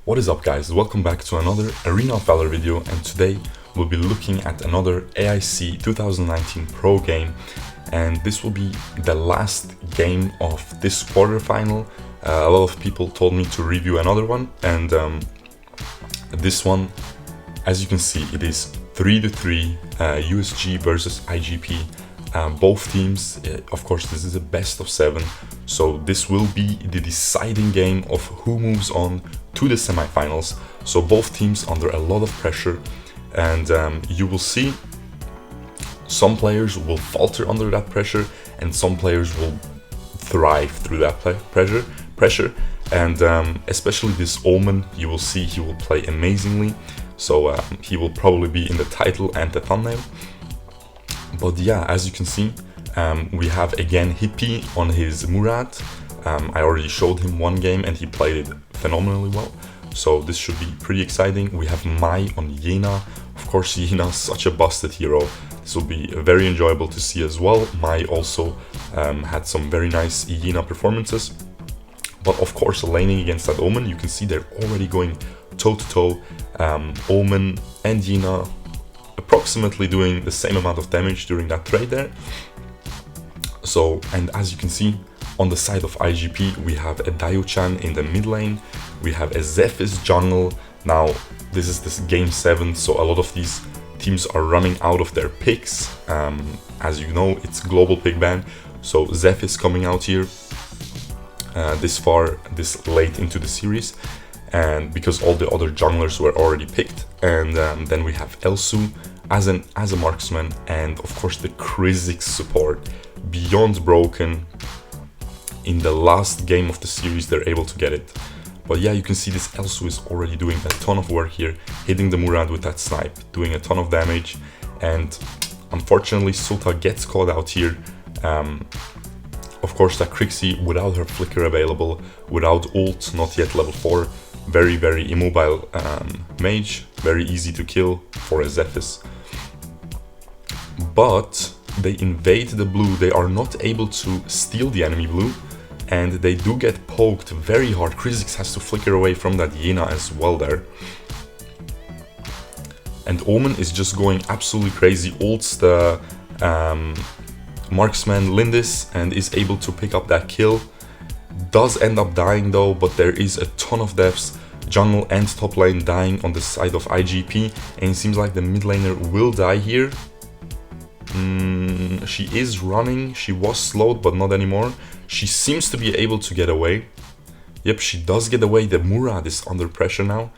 What is up, guys? Welcome back to another Arena of Valor video, and today we'll be looking at another AIC 2019 Pro game, and this will be the last game of this quarterfinal. A lot of people told me to review another one, and this one, as you can see, it is 3-3 USG versus IGP. Both teams, of course, this is a best of 7, so this will be the deciding game of who moves on to the semifinals. So both teams under a lot of pressure, and you will see some players will falter under that pressure and some players will thrive through that pressure. And especially this Omen, you will see he will play amazingly, so he will probably be in the title and the thumbnail. But yeah, as you can see, we have again Hippie on his Murad. I already showed him one game and he played it phenomenally well, so this should be pretty exciting. We have Mai on Yena. Of course, Yena is such a busted hero. This will be very enjoyable to see as well. Mai also had some very nice Yena performances. But of course, laning against that Omen, you can see they're already going toe-to-toe. Omen and Yena approximately doing the same amount of damage during that trade there. So, and as you can see, on the side of IGP, we have a Dayu-chan in the mid lane, we have a Zephys jungle. Now, this is this game 7, so a lot of these teams are running out of their picks. As you know, it's global pick ban, so Zephys coming out here this late into the series, and because all the other junglers were already picked. And then we have Elsu as a marksman, and of course the Kha'Zix support, beyond broken. In the last game of the series they're able to get it. But yeah, you can see this Elsu is already doing a ton of work here, hitting the Murad with that snipe, doing a ton of damage. And unfortunately Sota gets caught out here. Of course, that Crixie, without her flicker available, without ult, not yet level 4, very immobile mage, very easy to kill for a Zephys. But they invade the blue, they are not able to steal the enemy blue, and they do get poked very hard. Kha'Zix has to flicker away from that Yena as well there. And Omen is just going absolutely crazy, ults the marksman Lindis and is able to pick up that kill. Does end up dying though, but there is a ton of deaths. Jungle and top lane dying on the side of IGP, and it seems like the mid laner will die here. She is running, she was slowed but not anymore. She seems to be able to get away. Yep, she does get away. The Murad is under pressure now.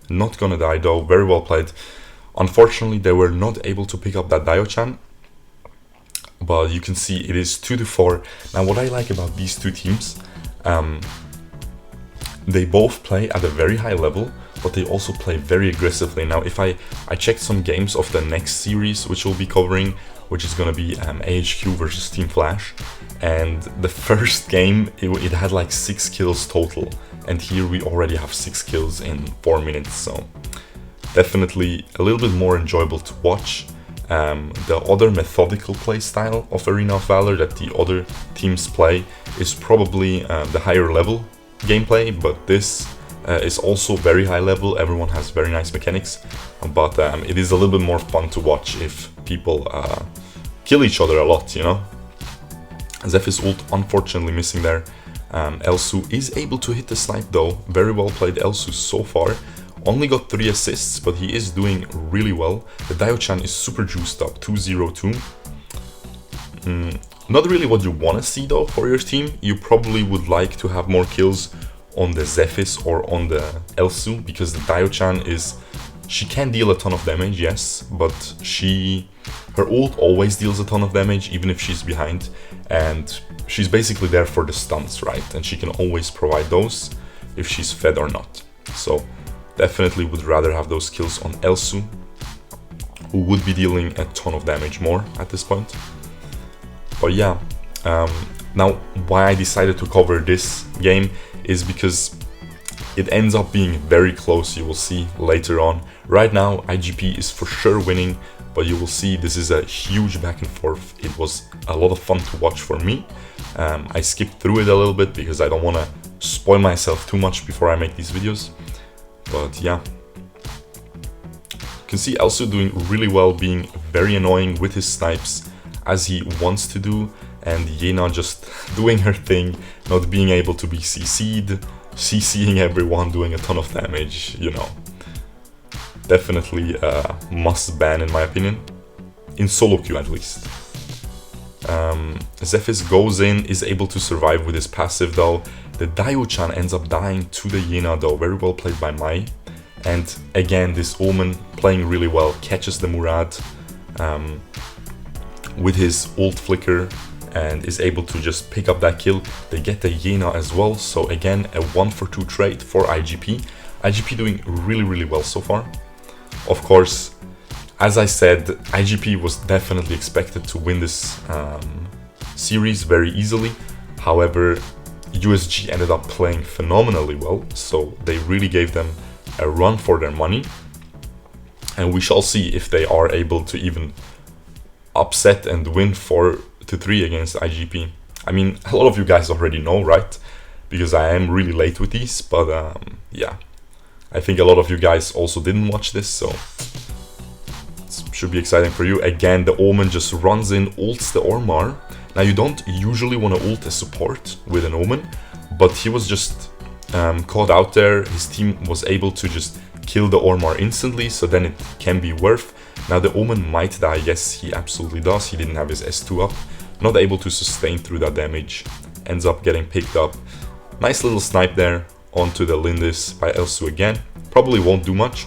Not gonna die though, very well played. Unfortunately, they were not able to pick up that Dayu-chan. But you can see it is 2-4. Now what I like about these two teams, they both play at a very high level, but they also play very aggressively. Now, if I checked some games of the next series, which we'll be covering, which is going to be AHQ versus Team Flash, and the first game, it had like 6 kills total, and here we already have 6 kills in 4 minutes, so definitely a little bit more enjoyable to watch. The other methodical play style of Arena of Valor that the other teams play is probably the higher level gameplay, but this is also very high level. Everyone has very nice mechanics, but it is a little bit more fun to watch if people kill each other a lot, you know. Zephys ult unfortunately missing there. Elsu is able to hit the snipe though. Very well played Elsu so far. Only got 3 assists, but he is doing really well. The Dayu-chan is super juiced up, 202. Not really what you want to see though for your team. You probably would like to have more kills on the Zephys or on the Elsu, because the Dayu-chan she can deal a ton of damage, yes, but her ult always deals a ton of damage even if she's behind, and she's basically there for the stunts, right? And she can always provide those if she's fed or not. So definitely would rather have those kills on Elsu, who would be dealing a ton of damage more at this point. But yeah, now why I decided to cover this game is because it ends up being very close. You will see later on. Right now IGP is for sure winning, but you will see this is a huge back and forth. It was a lot of fun to watch for me. I skipped through it a little bit because I don't want to spoil myself too much before I make these videos. But yeah, you can see Elsu doing really well, being very annoying with his snipes as he wants to do, and Yena just doing her thing, not being able to be CC'd, CCing everyone, doing a ton of damage, you know. Definitely a must ban in my opinion, in solo queue at least. Zephys goes in, is able to survive with his passive though. The Daio-chan ends up dying to the Yena though, very well played by Mai. And again, this Omen playing really well, catches the Murad with his ult flicker and is able to just pick up that kill. They get the Yena as well, so again, a 1-for-2 trade for IGP. IGP doing really well so far. Of course, as I said, IGP was definitely expected to win this series very easily. However, USG ended up playing phenomenally well, so they really gave them a run for their money. And we shall see if they are able to even upset and win 4-3 against IGP. I mean, a lot of you guys already know, right? Because I am really late with these, but yeah. I think a lot of you guys also didn't watch this, so it should be exciting for you. Again, the Omen just runs in, ults the Ormar. Now, you don't usually want to ult a support with an Omen, but he was just caught out there. His team was able to just kill the Ormar instantly, so then it can be worth. Now, the Omen might die. Yes, he absolutely does. He didn't have his S2 up. Not able to sustain through that damage. Ends up getting picked up. Nice little snipe there onto the Lindis by Elsu again. Probably won't do much.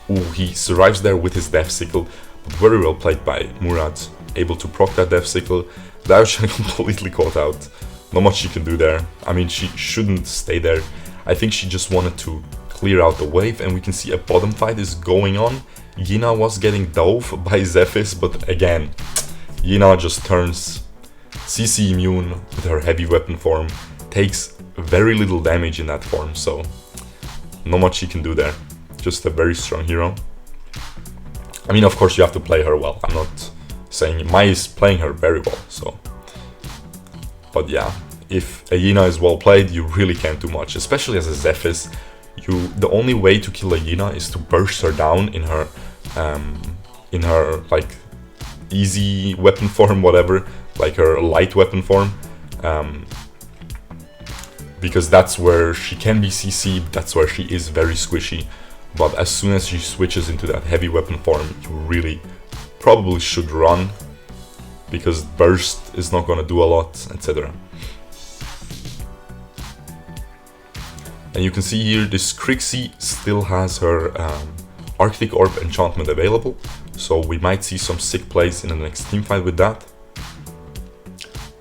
Ooh, he survives there with his Death Sickle. But very well played by Murad. Able to proc that Death Sickle. Daio-chan completely caught out. Not much she can do there. I mean, she shouldn't stay there. I think she just wanted to clear out the wave, and we can see a bottom fight is going on. Yena was getting dove by Zephys, but again, Yena just turns CC immune with her heavy weapon form, takes very little damage in that form, so not much she can do there. Just a very strong hero. I mean, of course, you have to play her well. I'm not saying Mai is playing her very well, so. But yeah, if a Yena is well played, you really can't do much, especially as a Zephys. The only way to kill a Yena is to burst her down in her like easy weapon form, whatever, like her light weapon form, because that's where she can be CC'd, that's where she is very squishy. But as soon as she switches into that heavy weapon form, you really probably should run, because burst is not gonna do a lot, etc. And you can see here, this Crixie still has her Arctic Orb enchantment available, so we might see some sick plays in the next teamfight with that.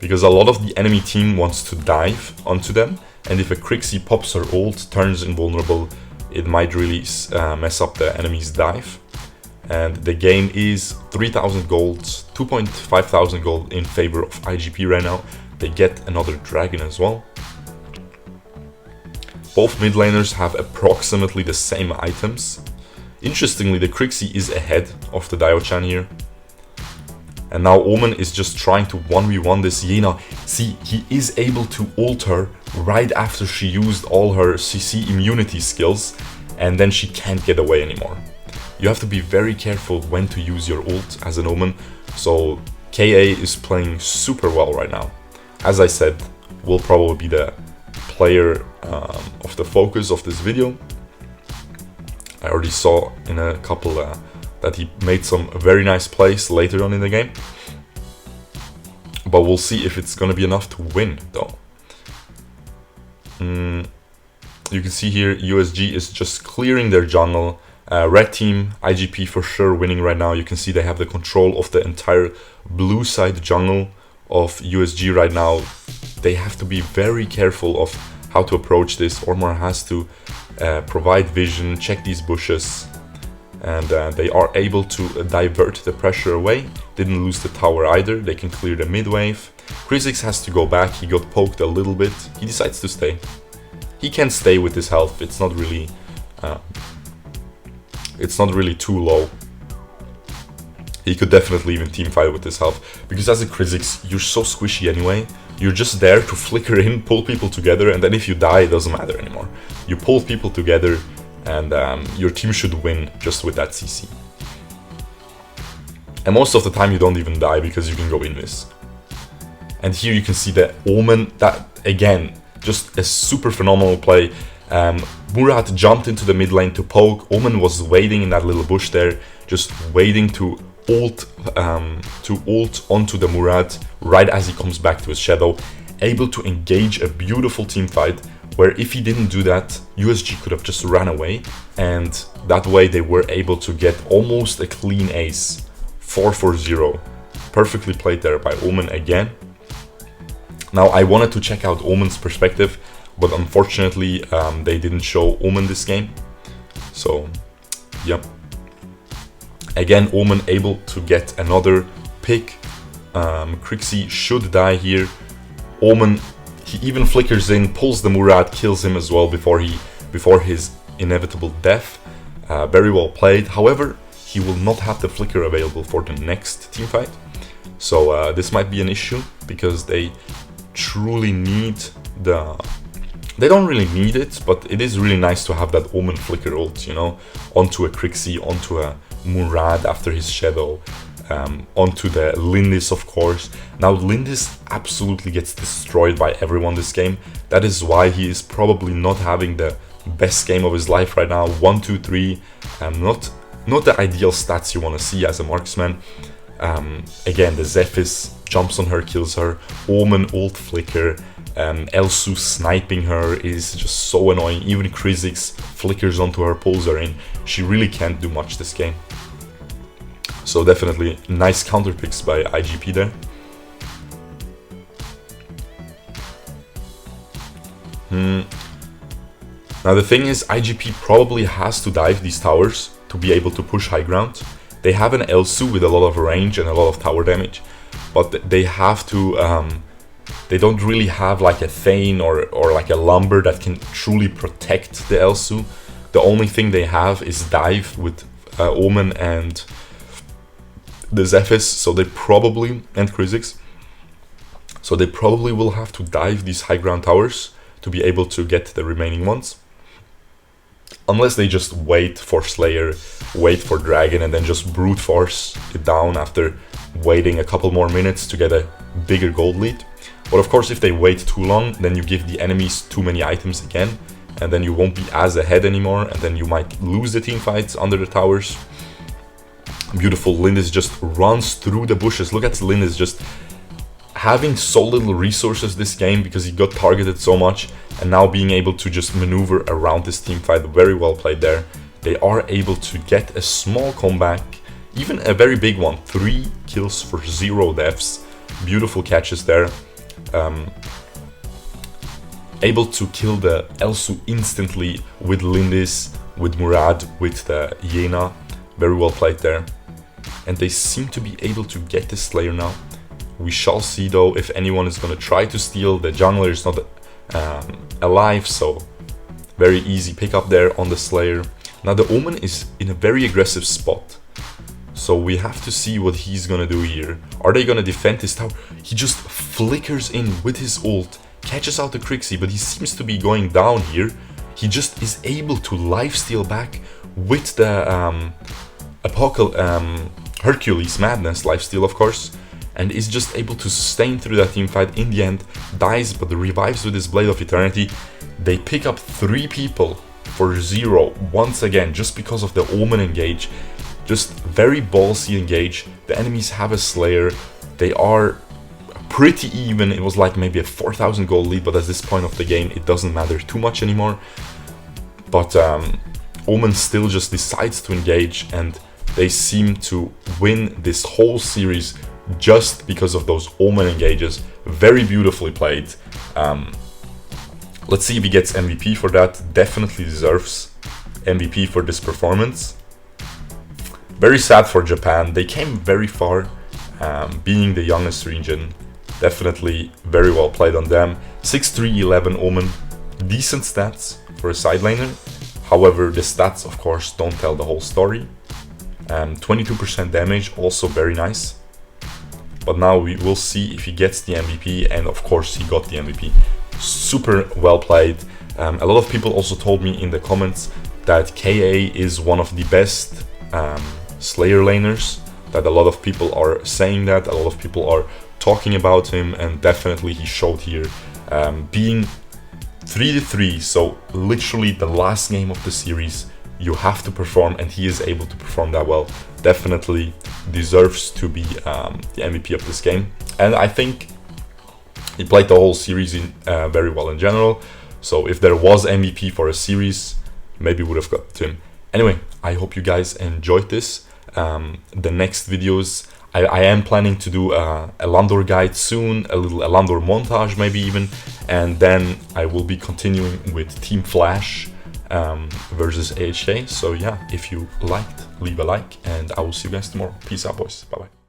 Because a lot of the enemy team wants to dive onto them, and if a Crixie pops her ult, turns invulnerable, it might really mess up the enemy's dive. And the game is 3,000 gold, 2,500 gold in favor of IGP right now. They get another dragon as well. Both mid laners have approximately the same items. Interestingly, the Crixie is ahead of the Daio-chan here. And now Omen is just trying to 1v1 this Yena. See, he is able to ult her right after she used all her CC immunity skills, and then she can't get away anymore. You have to be very careful when to use your ult as an Omen. So KA is playing super well right now. As I said, will probably be the player of the focus of this video. I already saw in a couple that he made some very nice plays later on in the game, but we'll see if it's gonna be enough to win though. You can see here USG is just clearing their jungle. Red team, IGP for sure winning right now. You can see they have the control of the entire blue side jungle of USG right now. They have to be very careful of how to approach this. Ormar has to provide vision, check these bushes, and they are able to divert the pressure away. Didn't lose the tower either. They can clear the mid wave. Kha'Zix has to go back. He got poked a little bit. He decides to stay. He can stay with his health. It's not really too low. He could definitely even team fight with his health, because as a Kha'Zix, you're so squishy anyway. You're just there to flicker in, pull people together, and then if you die, it doesn't matter anymore. You pull people together, and your team should win just with that CC. And most of the time you don't even die because you can go invis. And here you can see the Omen, that again, just a super phenomenal play. Murad jumped into the mid lane to poke. Omen was waiting in that little bush there, just waiting to ult onto the Murad right as he comes back to his shadow, able to engage a beautiful team fight where if he didn't do that, USG could have just ran away, and that way they were able to get almost a clean ace. 4-4-0. Perfectly played there by Omen again. Now I wanted to check out Omen's perspective, but unfortunately they didn't show Omen this game. So, yep. Again, Omen able to get another pick. Crixie should die here. Omen, he even flickers in, pulls the Murad, kills him as well before his inevitable death. Very well played. However, he will not have the flicker available for the next teamfight. So this might be an issue because they truly need the... They don't really need it, but it is really nice to have that Omen flicker ult, you know, onto a Crixie, onto a Murad after his shadow, onto the Lindis, of course. Now Lindis absolutely gets destroyed by everyone this game. That is why he is probably not having the best game of his life right now. 1, 2, 3, not the ideal stats you want to see as a marksman. Again, the Zephys jumps on her, kills her. Omen ult flicker. Elsu sniping her is just so annoying. Even Kha'Zix flickers onto her, pulls her in. She really can't do much this game. So definitely nice counter picks by IGP there. Now the thing is, IGP probably has to dive these towers to be able to push high ground. They have an Elsu with a lot of range and a lot of tower damage, but they have to... they don't really have like a Thane or like a Lumber that can truly protect the Elsu. The only thing they have is dive with Omen and the Zephys, so they probably, and Kha'Zix, so they probably will have to dive these high ground towers to be able to get the remaining ones. Unless they just wait for Slayer, wait for Dragon, and then just brute force it down after waiting a couple more minutes to get a bigger gold lead. But of course, if they wait too long, then you give the enemies too many items again, and then you won't be as ahead anymore, and then you might lose the team fights under the towers. Beautiful, Lindis just runs through the bushes. Look at Lindis just having so little resources this game because he got targeted so much, and now being able to just maneuver around this team fight. Very well played there. They are able to get a small comeback, even a very big one. 3 kills for 0 deaths. Beautiful catches there. Able to kill the Elsu instantly with Lindis, with Murad, with the Yena. Very well played there. And they seem to be able to get this Slayer now. We shall see though if anyone is going to try to steal. The jungler is not alive, so very easy pickup there on the Slayer. Now the Omen is in a very aggressive spot, so we have to see what he's gonna do here. Are they gonna defend his tower? He just flickers in with his ult, catches out the Crixie, but he seems to be going down here. He just is able to lifesteal back with the Hercules Madness lifesteal, of course, and is just able to sustain through that team fight. In the end, dies but revives with his Blade of Eternity. They pick up 3 people for 0 once again, just because of the Omen engage. Just very ballsy engage. The enemies have a Slayer. They are pretty even. It was like maybe a 4,000 gold lead, but at this point of the game, it doesn't matter too much anymore. But Omen still just decides to engage, and they seem to win this whole series just because of those Omen engages. Very beautifully played. Let's see if he gets MVP for that. Definitely deserves MVP for this performance. Very sad for Japan. They came very far, being the youngest region. Definitely very well played on them. 6-3-11 Omen. Decent stats for a side laner. However, the stats, of course, don't tell the whole story. 22% damage, also very nice. but now we will see if he gets the MVP, and of course he got the MVP. Super well played. A lot of people also told me in the comments that KA is one of the best Slayer laners, that a lot of people are saying that, a lot of people are talking about him, and definitely he showed here, being 3-3, so literally the last game of the series, you have to perform, and he is able to perform that well. Definitely deserves to be the MVP of this game, and I think he played the whole series very well in general. So if there was MVP for a series, maybe would have got to him. Anyway, I hope you guys enjoyed this. The next videos, I am planning to do a Landor guide soon, a little Landor montage maybe even, and then I will be continuing with Team Flash versus AIC. So yeah, if you liked, leave a like, and I will see you guys tomorrow. Peace out, boys. Bye bye.